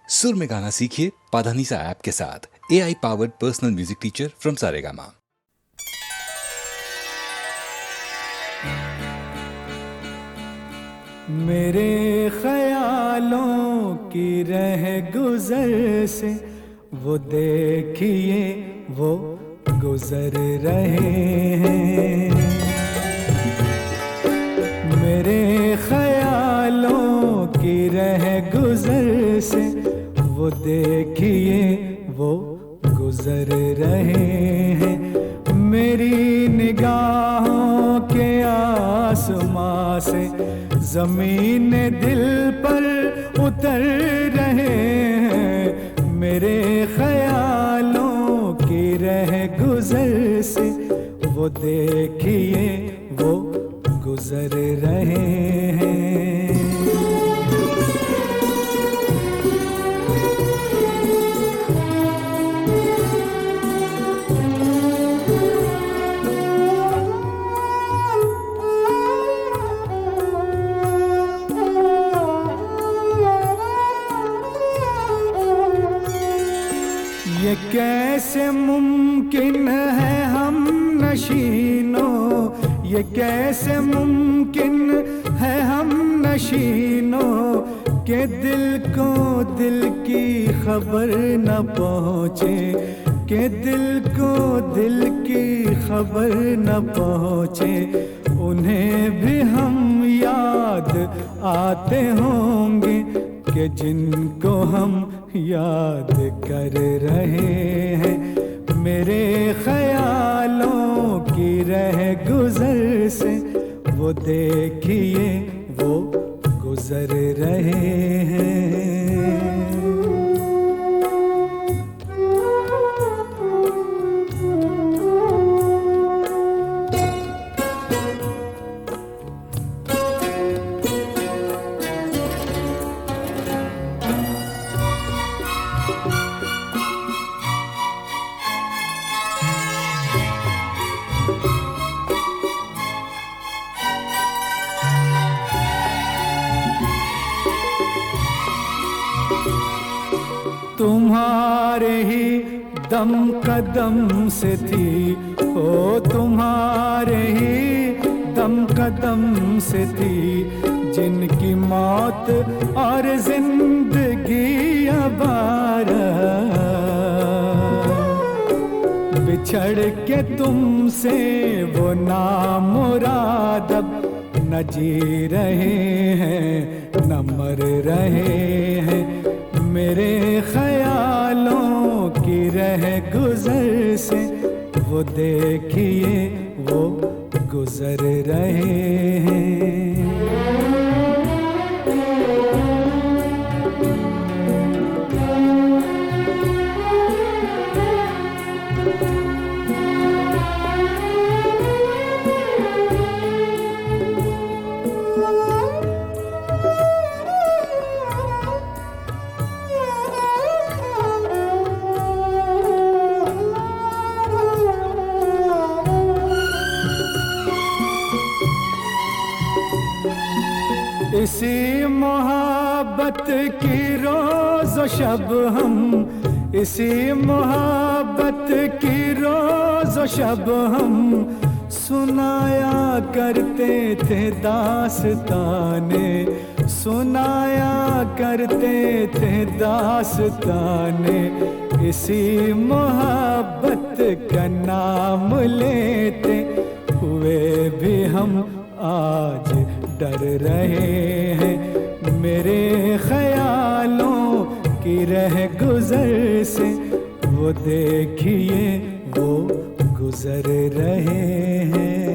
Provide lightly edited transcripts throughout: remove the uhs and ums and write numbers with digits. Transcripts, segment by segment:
सुर में गाना सीखिए पाधानीसा ऐप के साथ। AI powered personal music teacher from Saregama. मेरे ख्यालों की रह गुजर से वो देखिए वो गुजर रहे हैं। मेरे ख्यालों की रह गुजर से वो देखिए वो गुजर रहे हैं। मेरी निगाहों के आसमां से ज़मीन दिल पर उतर रहे हैं। मेरे ख्यालों की रह गुजर से वो देखिए वो गुजर रहे हैं। ये कैसे मुमकिन है हम नशीनों, ये कैसे मुमकिन है हम नशीनों के दिल को दिल की खबर न पहुँचे, के दिल को दिल की खबर न पहुँचे। उन्हें भी हम याद आते होंगे कि जिनको हम याद कर रहे हैं। मेरे ख्यालों की रह गुजर से वो देखिए वो गुजर रहे हैं। तुम्हारे ही दम कदम से थी, ओ तुम्हारे ही दम कदम से थी, जिनकी मौत और जिंदगी अबारा। बिछड़ के तुमसे वो नामुराद अब न जी रहे हैं न मर रहे हैं। मेरे ख्यालों की रह गुजर से वो देखिए वो गुजर रहे हैं। इसी मोहब्बत की रोज़ शब हम, इसी मोहब्बत की रोज़ शब हम सुनाया करते थे दास्ताने, सुनाया करते थे दास्ताने। इसी मोहब्बत का नाम लेते हुए भी हम आज डर रहे हैं। मेरे ख्यालों की रह गुजर से वो देखिए वो गुजर रहे हैं।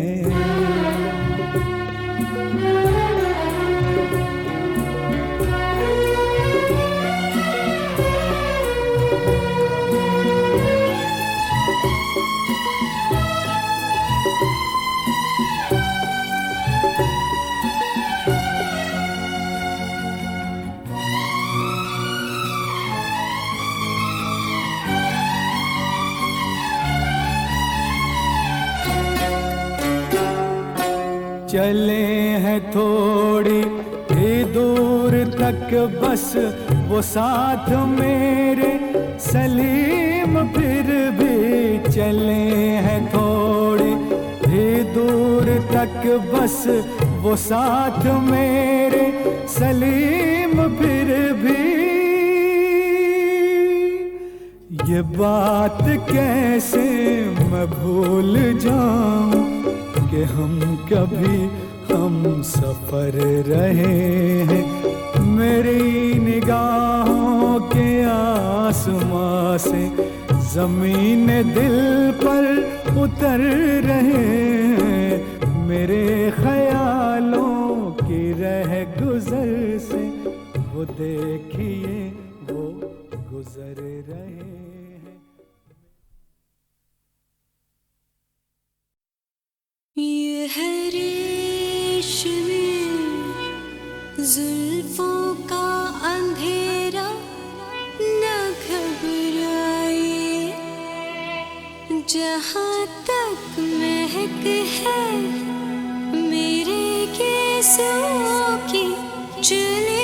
चले हैं थोड़ी ही दूर तक बस वो साथ मेरे सलीम फिर भी चले हैं थोड़े ही दूर तक, बस वो साथ मेरे सलीम फिर भी। ये बात कैसे मैं भूल जाऊं कि हम कभी हम सफर रहे हैं, मेरी निगाहों के आसमां से जमीन दिल पर उतर रहे हैं, मेरे ख्यालों की रह गुजर से वो देखिए वो गुजर रहे हैं। ये है रेशमी जुल्फों का अंधेरा, न घबराइए, जहाँ तक महक है मेरे केसों की चले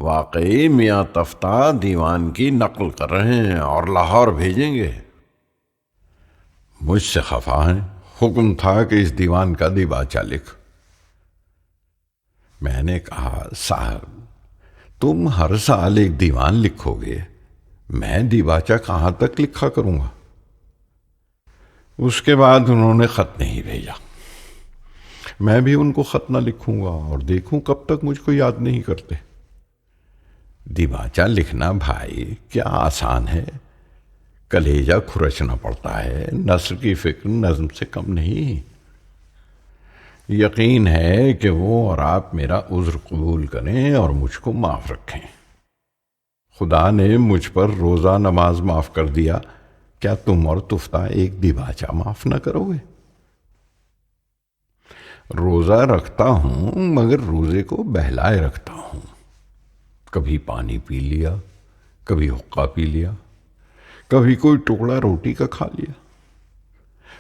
वाकई मियाँ तफ्ता दीवान की नकल कर रहे हैं और लाहौर भेजेंगे। मुझसे खफा हैं। हुक्म था कि इस दीवान का दिबाचा लिख। मैंने कहा साहब तुम हर साल एक दीवान लिखोगे, मैं दिबाचा कहां तक लिखा करूंगा। उसके बाद उन्होंने खत नहीं भेजा। मैं भी उनको खत ना लिखूंगा और देखूं कब तक मुझको याद नहीं करते। दिबाचा लिखना भाई क्या आसान है, कलेजा खुरचना पड़ता है। नस्र की फिक्र नज्म से कम नहीं। यकीन है कि वो और आप मेरा उज्र कबूल करें और मुझको माफ रखें। खुदा ने मुझ पर रोजा नमाज माफ कर दिया, क्या तुम और तुफ्ता एक दिबाचा माफ न करोगे? रोजा रखता हूं मगर रोजे को बहलाए रखता हूं। कभी पानी पी लिया, कभी हुक्का पी लिया, कभी कोई टुकड़ा रोटी का खा लिया।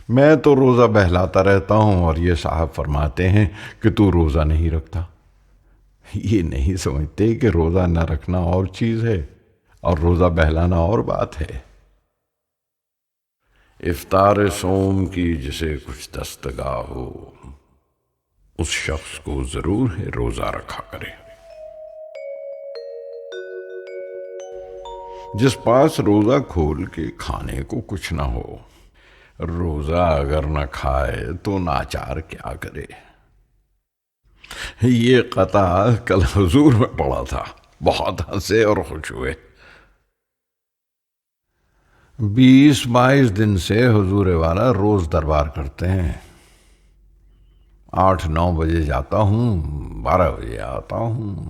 मैं तो रोजा बहलाता रहता हूं और ये साहब फरमाते हैं कि तू रोजा नहीं रखता। ये नहीं समझते कि रोजा न रखना और चीज है और रोजा बहलाना और बात है। इफ्तार सोम की जिसे कुछ दस्तगाह हो, उस शख्स को जरूर है रोजा रखा करे। जिस पास रोजा खोल के खाने को कुछ ना हो, रोजा अगर न खाए तो नाचार क्या करे। ये कता कल हुजूर में पड़ा था, बहुत हंसे और खुश हुए। 20-22 दिन से हुजूर वाला रोज दरबार करते हैं। 8-9 बजे जाता हूं, 12 बजे आता हूं।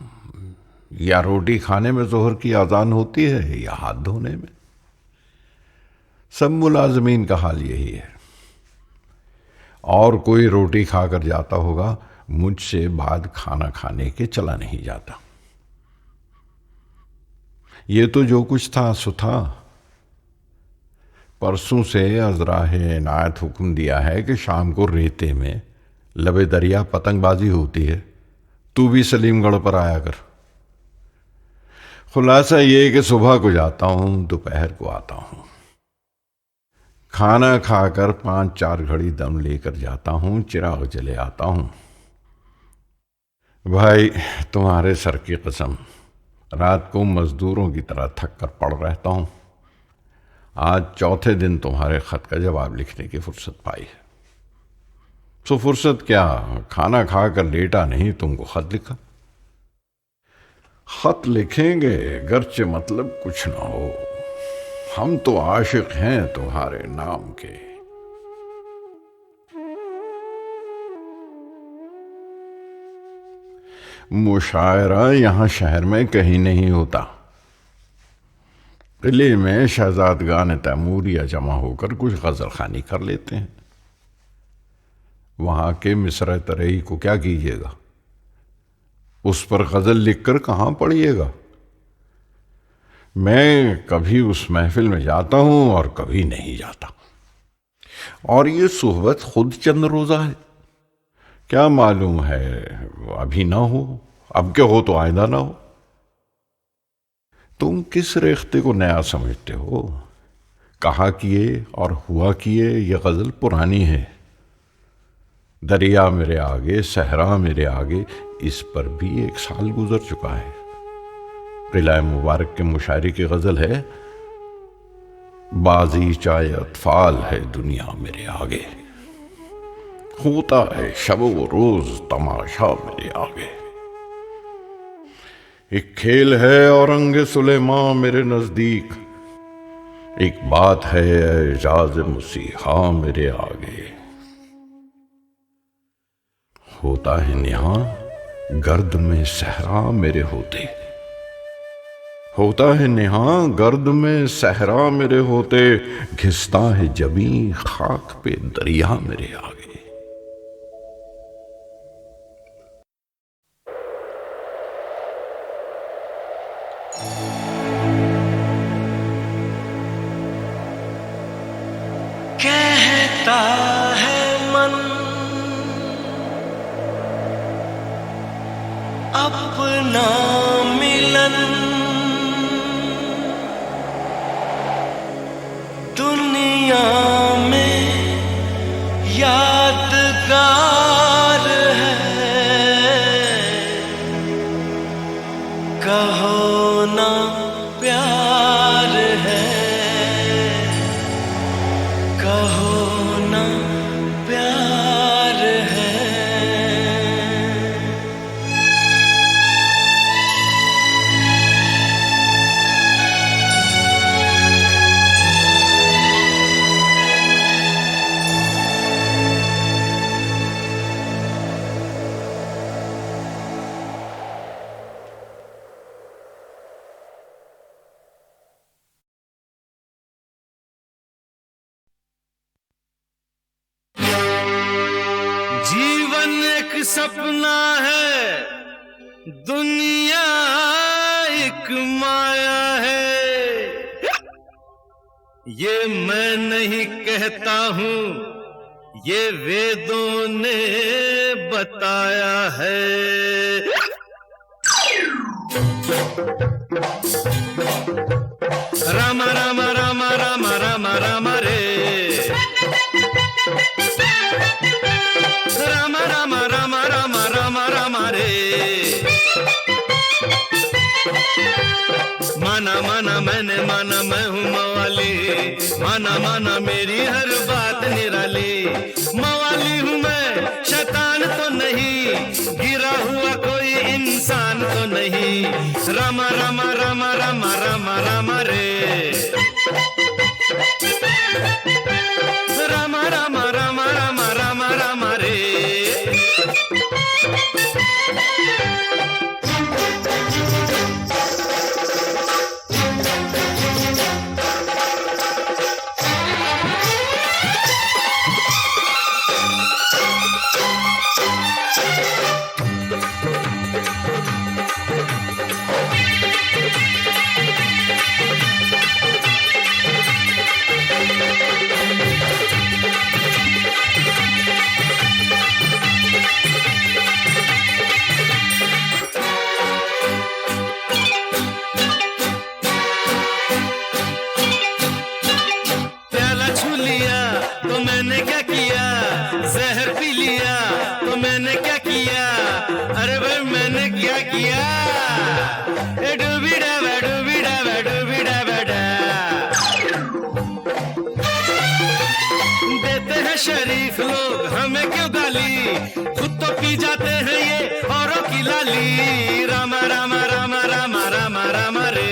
या रोटी खाने में जोहर की अजान होती है या हाथ धोने में। सब मुलाजमीन का हाल यही है। और कोई रोटी खाकर जाता होगा, मुझसे बाद खाना खाने के चला नहीं जाता। ये तो जो कुछ था सो था। परसों से अजराहे इनायत हुक्म दिया है कि शाम को रेते में लबे दरिया पतंगबाजी होती है, तू भी सलीमगढ़ पर आया कर। खुलासा ये कि सुबह को जाता हूं, दोपहर को आता हूं। खाना खाकर 5-4 घड़ी दम लेकर जाता हूं, चिराग जले आता हूं। भाई तुम्हारे सर की कसम, रात को मजदूरों की तरह थक कर पड़ रहता हूं। आज चौथे दिन तुम्हारे खत का जवाब लिखने की फुर्सत पाई है। सो फुर्सत क्या, खाना खाकर लेटा नहीं, तुमको खत लिखा। खत लिखेंगे गरचे मतलब कुछ ना हो, हम तो आशिक हैं तुम्हारे नाम के। मुशायरा यहां शहर में कहीं नहीं होता। किले में शहजादगान तैमूरिया जमा होकर कुछ गजल खानी कर लेते हैं। वहां के मिसर तरई को क्या कीजिएगा, उस पर गजल लिखकर कहां पढ़िएगा। मैं कभी उस महफिल में जाता हूं और कभी नहीं जाता। और ये सोहबत खुद चंद रोजा है, क्या मालूम है अभी ना हो, अब क्या हो तो आइंदा ना हो। तुम किस रेख्ते को नया समझते हो। कहा किए और हुआ किए ये गजल पुरानी है। दरिया मेरे आगे, सहरा मेरे आगे, इस पर भी 1 साल गुजर चुका है। किला मुबारक के मुशायरे की गजल है, बाजी चाहे अतफाल है दुनिया मेरे आगे, होता है शब व रोज तमाशा मेरे आगे। एक खेल है औरंगे सुलेमान मेरे नजदीक, एक बात है एजाज मुसीहा मेरे आगे। होता है निहां गर्द में सहरा मेरे होते, होता है निहां गर्द में सहरा मेरे होते, घिसता है जबी खाक पे दरिया मेरे आगे। कहता है मन अपना मिलन, दुनिया में यादगार है, कहो ना प्यार है, कहो ना प्यार है। कोई सपना है, दुनिया एक माया है। ये मैं नहीं कहता हूं, ये वेदों ने बताया है। राम राम राम राम राम राम रे, राम राम राम राम राम राम रे। माना माना मैंने माना मैं हूँ मवाली, माना माना मेरी हर बात निराली। मवाली हूँ मैं, शैतान तो नहीं, गिरा हुआ कोई इंसान तो नहीं। राम राम राम राम राम राम रे, राम राम राम राम राम राम रे। मैंने क्या किया, जहर पी लिया तो मैंने क्या किया। अरे भाई मैंने क्या किया। डूबीडा बा डूबीडा बा डूबीडा बा। देते हैं शरीफ लोग हमें क्यों गाली, खुद तो पी जाते हैं ये औरों की लाली। राम राम राम राम राम राम रे,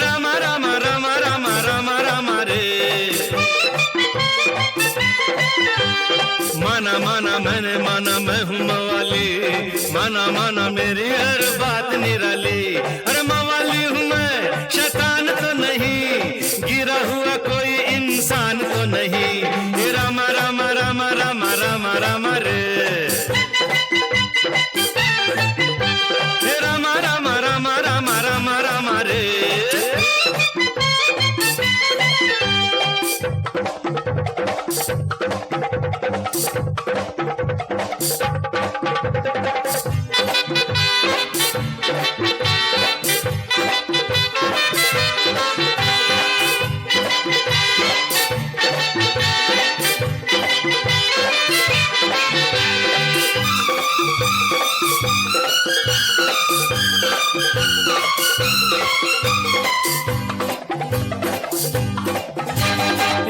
राम राम राम राम राम राम रे। माना माना मैंने माना मैं हूँ मवाली, माना माना मेरी हर बात निराली। अरे मवाली हूँ मैं, शैतान तो नहीं, गिरा हुआ कोई इंसान तो नहीं। राम राम राम राम राम राम रे, राम राम राम राम राम राम रे।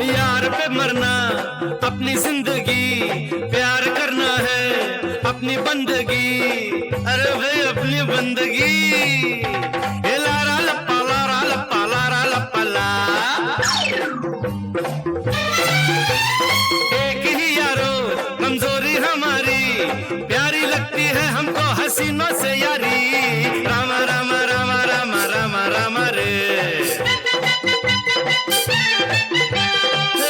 यार पे मरना अपनी जिंदगी, प्यार करना है अपनी बंदगी। अरे भाई अपनी बंदगी। लारा लप्पा लारा लप्पा लारा लप्पा ला। एक ही यारो कमजोरी हमारी, प्यारी लगती है हमको हसीनों से यारी। राम राम राम राम राम राम रे,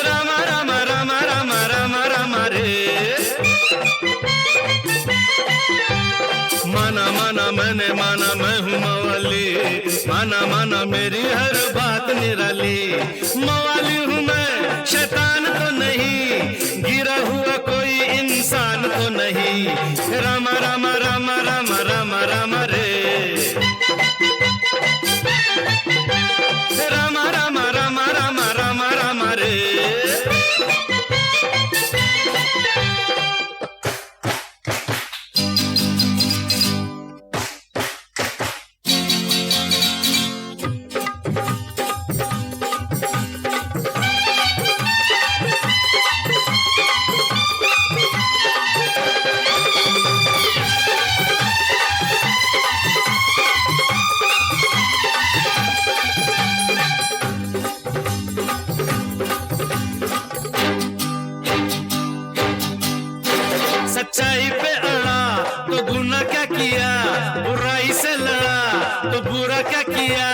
राम राम राम राम राम राम रे। माना माना मैंने माना मैं हूँ मवाली, माना माना मेरी हर बात निराली। मवाली हूँ मैं, शैतान तो नहीं, गिरा हुआ कोई इंसान तो नहीं। राम राम राम राम राम राम रे, राम राम राम राम राम राम रे। सच्चाई पे अड़ा तो गुनाह क्या किया, बुराई से लड़ा तो बुरा क्या किया।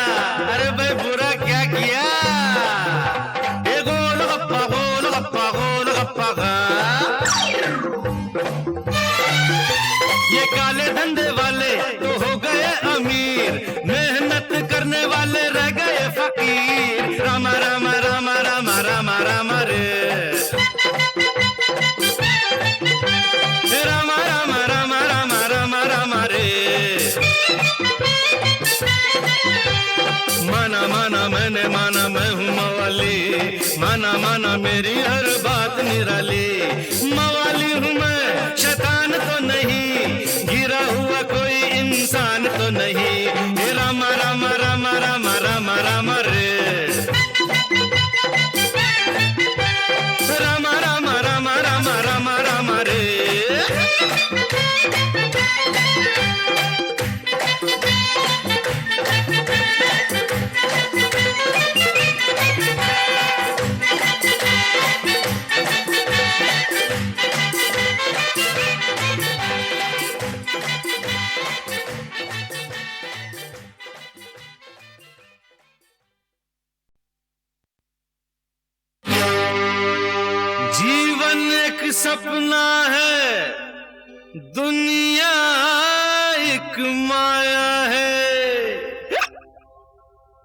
अरे भाई बुरा क्या किया। ये गोल गप्पा गोल गप्पा गोल गप्पा गा। ये काले धंधे वाले तो हो गए अमीर, मेहनत करने वाले रह गए फकीर। रामा रामा रामा रामा रामा रामा रे, रामा रामा रामा रामा रामा रामा रे। माना माना मैंने माना मैं हूँ मवाली, माना माना मेरी हर बात निराली। मवाली हूँ मैं, शैतान तो नहीं, गिरा हुआ कोई इंसान तो नहीं। हे रामा रामा रामा रामा रामा रामा रे, रामा रामा रामा रामा रामा रामा रे। जीवन एक सपना है, दुनिया एक माया है।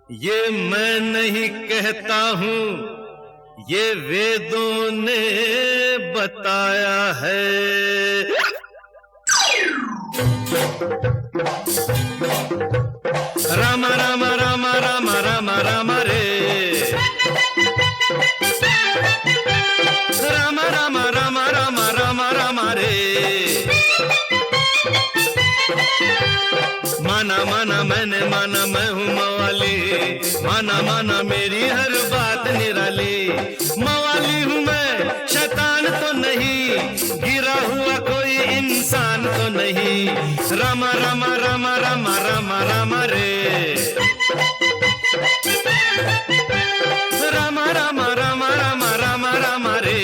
ये मैं नहीं कहता हूँ, ये वेदों ने बताया है। रामा रामा रामा रामा रामा रामा रे, रामा रामा रामा रामा रामा रामा रे। माना माना मैंने माना मैं हूँ मवाली, माना माना मेरी हर बात निराली। मवाली हूँ मैं, शैतान तो नहीं, गिरा हुआ कोई इंसान तो नहीं। रामा रामा रामा रामा रामा रामा रे, रामा रामा रामा रामा रामा रामा रे।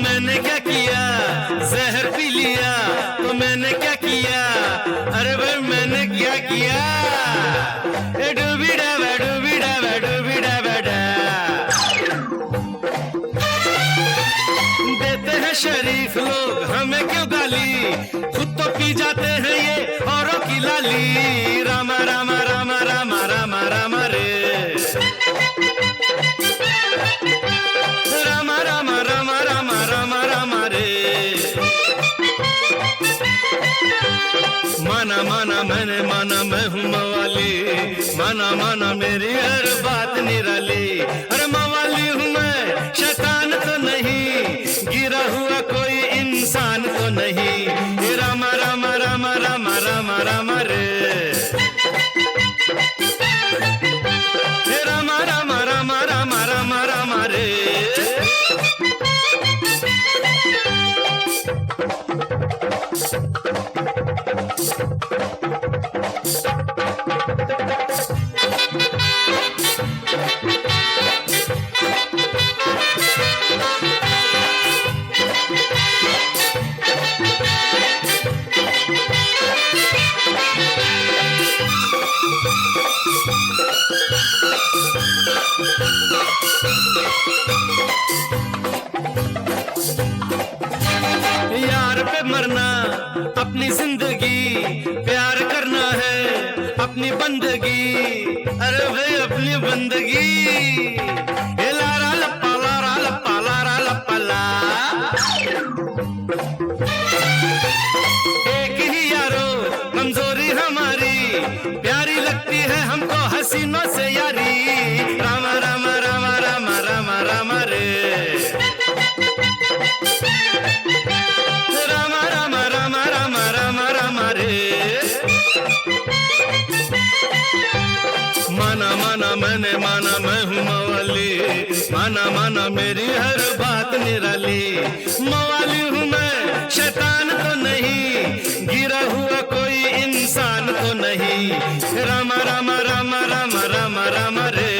मैंने क्या किया, जहर पी लिया तो मैंने क्या किया। अरे भाई मैंने क्या किया। डूबीडा बा डूबीडा बा डूबीडा बा। देते हैं शरीफ लोग हमें क्यों गाली, खुद तो पी जाते हैं ये औरों की लाली। रामा रामा रामा रामा रामा रामा रे, रामा रामा रामा रामा रामा रामा रे। माना माना मैंने माना मैं हूँ मवाली, माना माना मेरी हर बात निराली। अरे मवाली हूँ मैं, शैतान तो नहीं, गिरा हुआ कोई इंसान तो नहीं। ये रामा रामा रामा रामा रामा रामा रे, रामा रामा रामा रामा रामा रामा रे। यार पे मरना अपनी जिंदगी, प्यार करना है अपनी बंदगी। अरे भाई अपनी बंदगी। ये लारा लप्पा लारा लप्पा लारा लप्पा ला। एक ही यारो कमजोरी हमारी, प्यारी लगती है हमको हसीनों से यारी। रामा रामा रामा रामा रामा रामा रे, रामा रामा रामा रामा रामा रामा रे। माना माना मैंने माना मैं हूँ मवाली, माना माना मेरी हर बात निराली। मवाली हूँ मैं, शैतान तो नहीं, गिरा हुआ कोई इंसान तो नहीं। रामा रामा रामा रामा रामा रामा रे,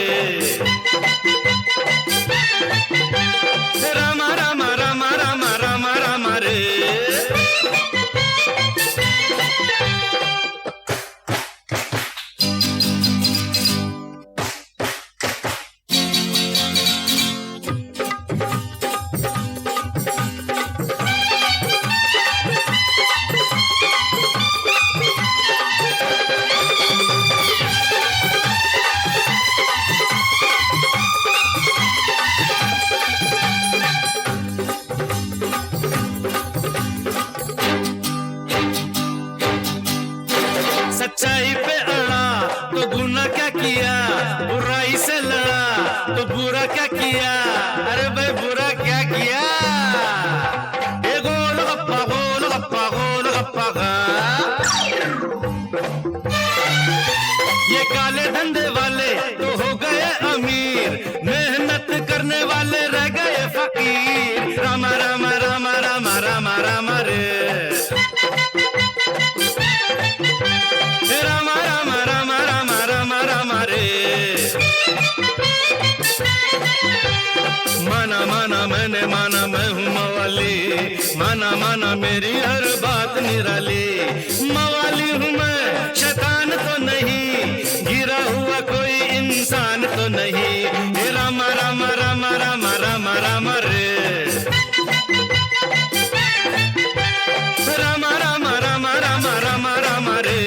रामा रामा रामा रामा रामा रामा रे। सच्चाई पे अड़ा तो गुनाह क्या किया, बुराई से लड़ा तो बुरा क्या किया। अरे भाई बुरा क्या किया, ये गोल गप्पा गोल गप्पा गोल गप्पा गा। ये काले धंधे वाले तो हो गए अमीर, मेहनत करने वाले रह गए फकीर। रामा रामा रामा रामा रामा रामा रे, रामा रामा रामा रामा रामा रामा रे। माना माना मैंने माना मैं हूँ मवाली, माना माना मेरी हर बात निराली। मवाली हूँ मैं, शैतान तो नहीं, गिरा हुआ कोई इंसान तो नहीं। हे रामा रामा रामा रामा रामा रामा रे, रामा रामा रामा रामा रामा रामा रे।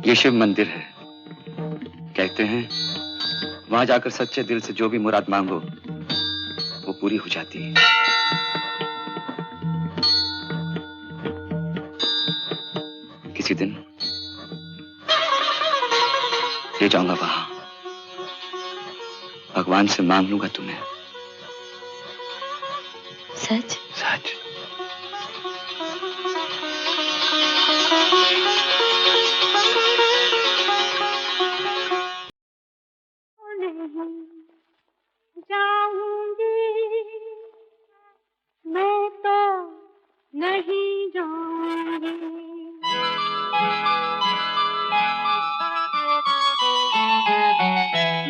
ये शिव मंदिर है। कहते हैं वहां जाकर सच्चे दिल से जो भी मुराद मांगो वो पूरी हो जाती है। किसी दिन ले जाऊंगा वहां, भगवान से मांग लूंगा तुम्हें। सच? सच। मैं तो नहीं जाऊंगी,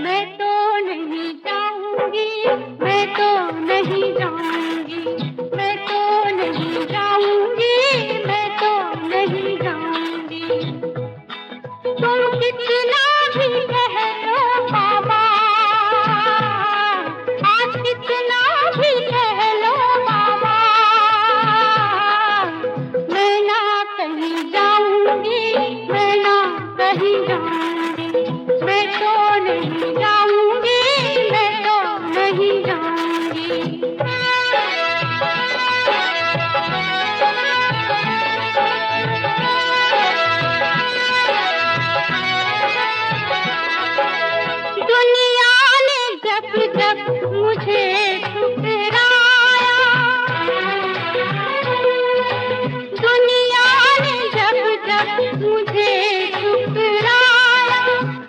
मैं तो नहीं जाऊंगी, मैं तो नहीं जाऊंगी, मैं तो नहीं जाऊंगी, मैं तो नहीं जाऊंगी। तुम कितना भी कह लो बाबा, आज कितना भी कह लो बाबा, मैं ना कहीं जाऊंगी, मैं ना कहीं जाऊंगी, मैं तो नहीं जाऊंगी, मैं तो नहीं जाऊंगी। दुनिया ने जब जब मुझे ठुकराया, दुनिया ने जब जब मुझे ठुकराया,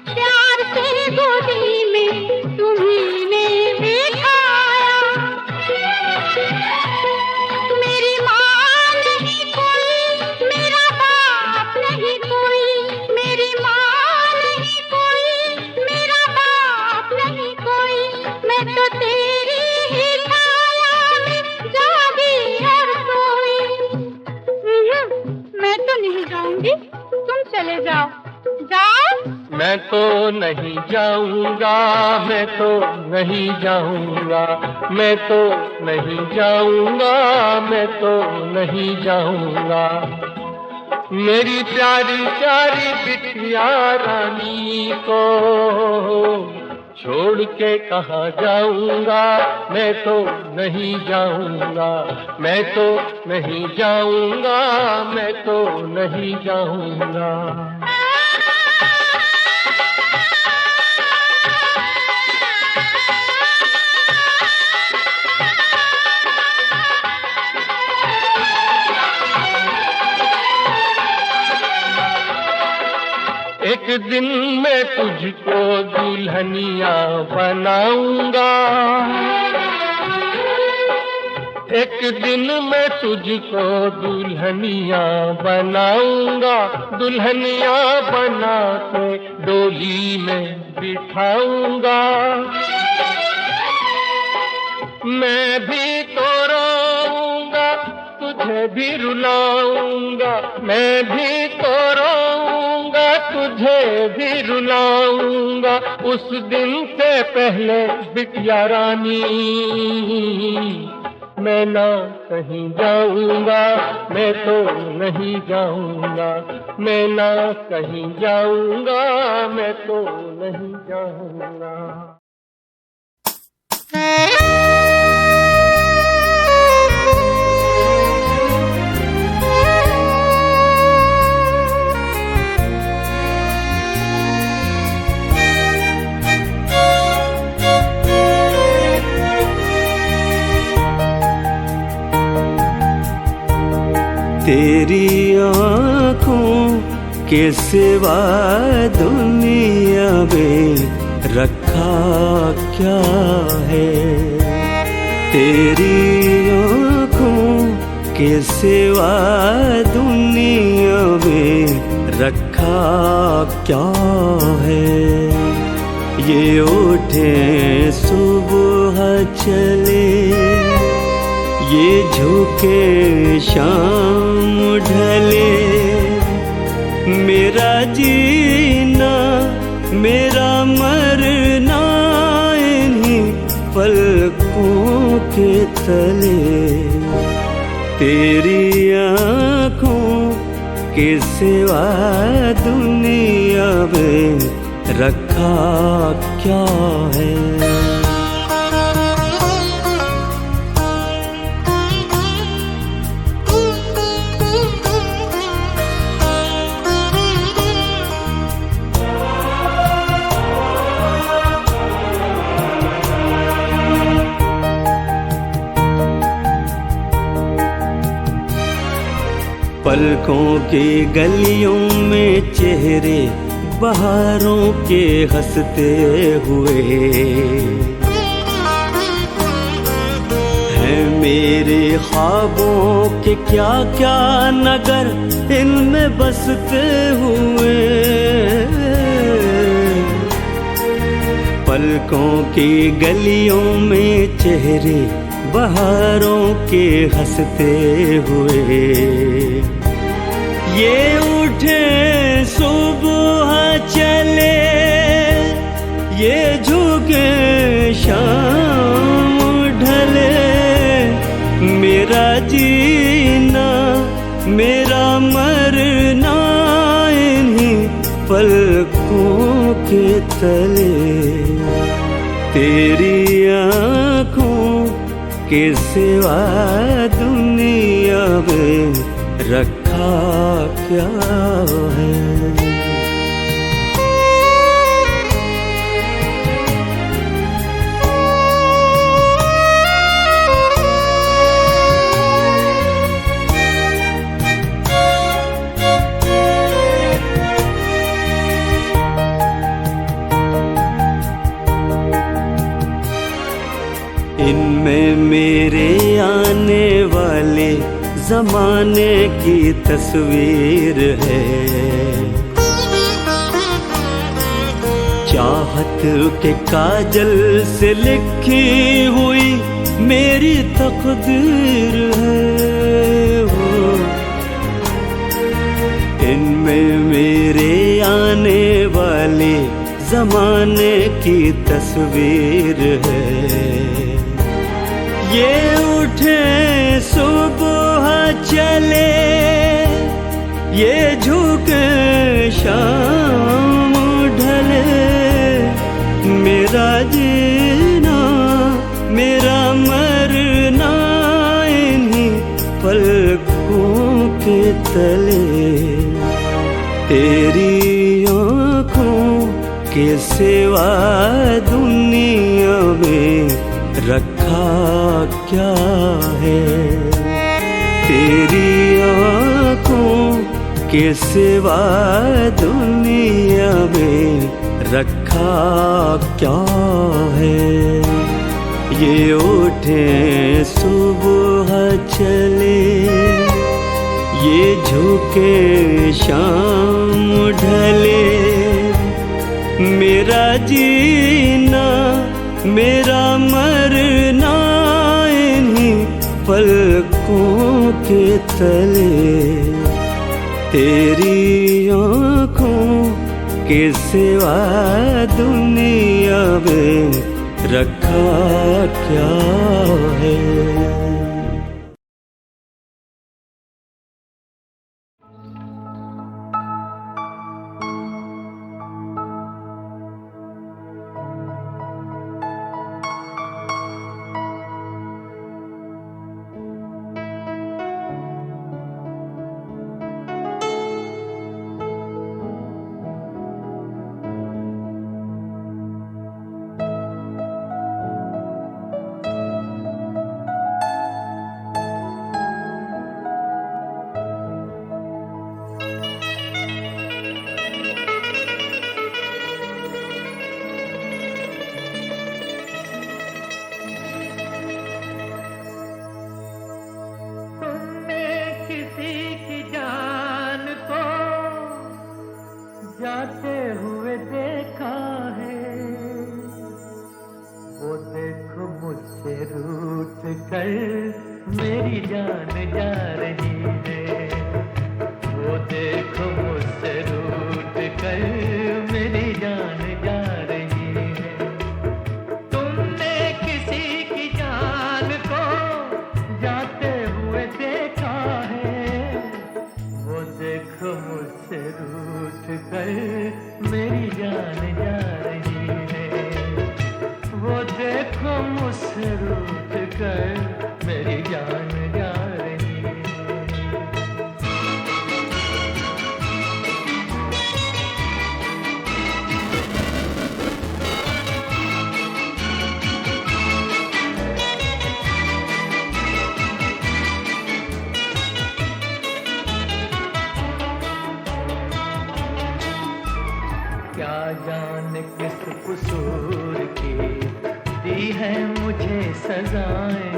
प्यार से गोदी में तुम्ही ने बिठाया। मेरी माँ नहीं कोई, मेरा बाप नहीं कोई, मेरी माँ नहीं कोई, मेरा बाप नहीं कोई, मैं तो तेरी ही छाया में जागी और सोई। मैं तो नहीं जाऊंगी, तुम चले जाओ, जाओ। मैं तो नहीं जाऊंगा, मैं तो नहीं जाऊंगा, मैं तो नहीं जाऊंगा, मैं तो नहीं जाऊंगा। मेरी प्यारी प्यारी बिटिया रानी को छोड़ के कहाँ जाऊंगा, मैं तो नहीं जाऊंगा, मैं तो नहीं जाऊंगा, मैं तो नहीं जाऊंगा। एक दिन मैं तुझको दुल्हनिया बनाऊंगा, एक दिन मैं तुझको दुल्हनिया बनाऊंगा, दुल्हनिया बना के डोली में बिठाऊंगा। मैं भी तो रोऊंगा, तुझे भी रुलाऊंगा, मैं भी तो रोऊंगा, तुझे भी रुलाऊंगा। उस दिन से पहले बिटिया रानी मैं ना कहीं जाऊंगा, मैं तो नहीं जाऊंगा, मैं ना कहीं जाऊंगा, मैं तो नहीं जाऊंगा। तेरी आँखों के सिवा दुनिया में रखा क्या है, तेरी आँखों के सिवा दुनिया में रखा क्या है। ये उठे सुबह चले, ये झुके शाम ढले, मेरा जीना मेरा मरना इन्हीं पलकों के तले। तेरी आँखों के सिवा दुनिया में रखा क्या है। पलकों की गलियों में चेहरे बहारों के हंसते हुए हैं मेरे ख्वाबों के क्या क्या नगर इनमें बसते हुए। पलकों की गलियों में चेहरे बहारों के हंसते हुए, ये उठे सुबह चले, ये झुके शाम ढले, मेरा जीना मेरा मरना इन्हीं पलकों के तले। तेरी आँखों के सिवा दुनिया में रखा क्या है। इनमें मेरे आने वाले ज़माने की तस्वीर है, चाहत के काजल से लिखी हुई मेरी तकदीर है वो। इनमें मेरे आने वाले ज़माने की तस्वीर है, ये उठे सुबह चले, ये झुके शाम ढले, मेरा जीना मेरा मरना इन्हीं पलकों के तले। तेरी आँखों के सिवा दुनिया में रखा क्या है। तेरी आँखों के सिवा दुनिया में रखा क्या है। ये उठे सुबह चले, ये झुके शाम ढले, मेरा जीना मेरा मरना इन्हीं पलकों के तले, तेरी आँखों के सिवा दुनिया में रखा क्या है। जाते हुए देखा है, वो देखो मुझसे रूठ कर मेरी जान जा रही है, वो देखो मुझसे रूठ कर मेरी जान जा रही है। तुमने किसी की जान को जाते हुए देखा है, वो देखो मुझसे रूठ कर मेरी जान जा रही है, वो देखो मुझसे रूठ कर मेरी जान जा रही है। क्या जाने किस कसूर की दी है मुझे सजाएं,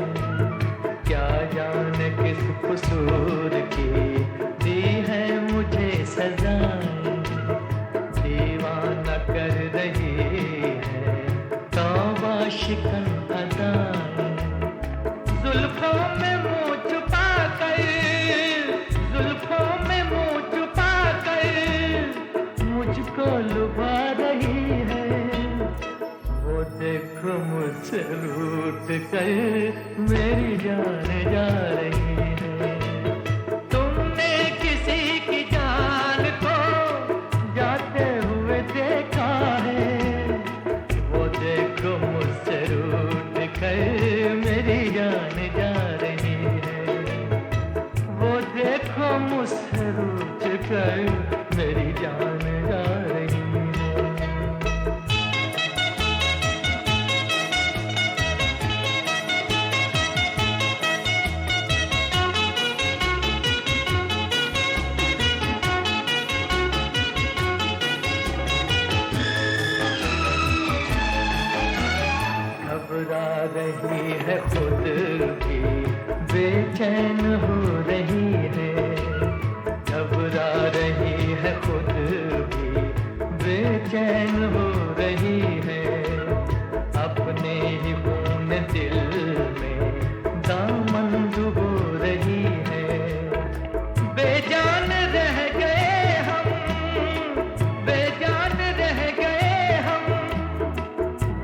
क्या जाने किस कसूर की दी है मुझे सजाएं, दीवाना कर रही है तौबा शिकन अदाएं, जुल्फों में मुँह छुपा कर, जुल्फों में मुँह छुपा कर मुझको लुभा रही है, वो देखो मुझसे रूठ कर मेरी जान जा रही है। तुमने किसी की जान को जाते हुए देखा है, वो देखो मुझसे रूठ कर मेरी जान जा रही है, वो देखो मुझसे रूठ कर मेरी जान जा रही है। घबरा रही है खुद भी बेचैन हो रही है, घबरा रही है खुद भी बेचैन हो रही है, अपने ही खून दिल में दामन डुबो रही है, बेजान रह गए हम, बेजान रह गए हम,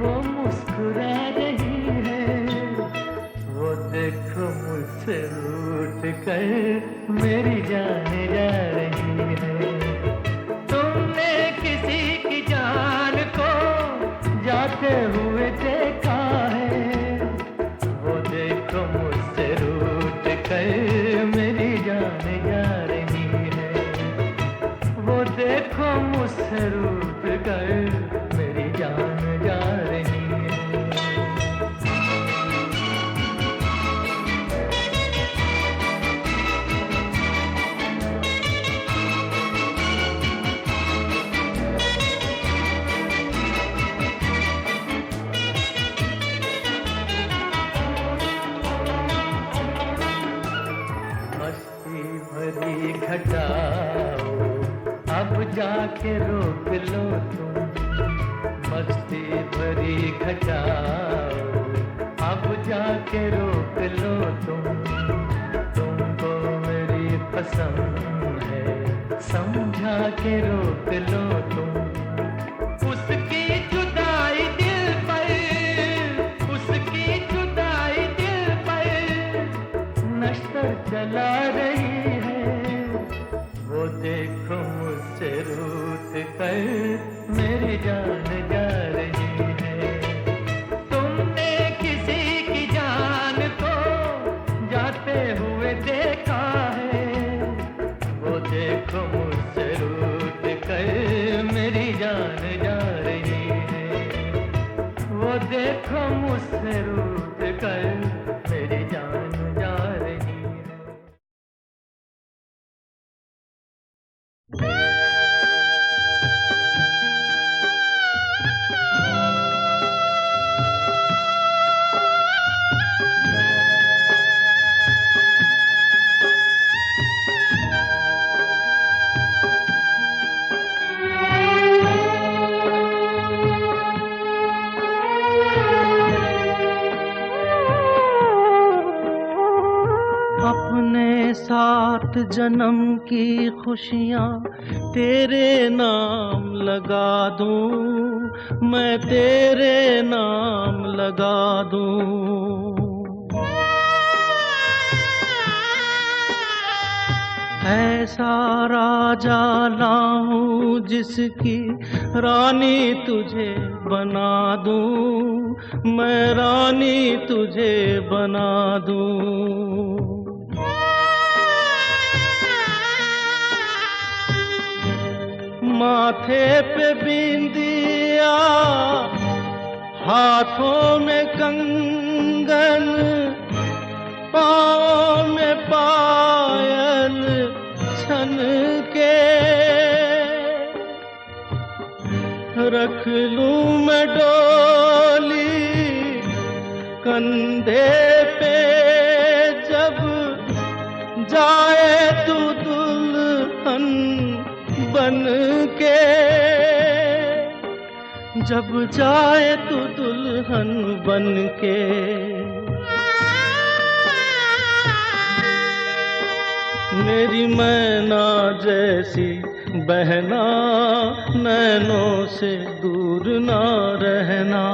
वो मुस्कुरा रही है, वो देखो मुझसे रूठ कर मेरी जान जा रही है। तुमने किसी की जान को जाते हुए देखा है, वो देखो मुझसे रूठ कर मेरी जान जा रही है, वो देखो मुझसे रूठ कर मेरी जान जा रही है। हटाओ, अब जाके रोक लो तुम मस्ती भरी घटाओ, अब जाके रोक लो तुमको मेरी पसंद है, समझा के रोक लो तुम। उसकी जुदाई दिल पर, उसकी जुदाई दिल पर नश्तर चला रही है, वो देखो मुझसे रूठ कर मेरी जान जा रही है। तुमने किसी की जान को जाते हुए देखा है, वो देखो मुझसे रूठ कर मेरी जान जा रही है, वो देखो मुझसे रूठ कर मेरी जान जा रही है। अपने 7 जन्म की खुशियाँ तेरे नाम लगा दूं, मैं तेरे नाम लगा दूं। ऐसा राजा लाऊं जिसकी रानी तुझे बना दूं, मैं रानी तुझे बना दूं। माथे पे बिंदिया, हाथों में कंगन, पाँव में पायल छन के रख लूं मैं डोली कंधे पे, जब जाए तू दुल्हन बन के, जब जाए तू दुल्हन बन के। मेरी मैना जैसी बहना, नैनों से दूर ना रहना।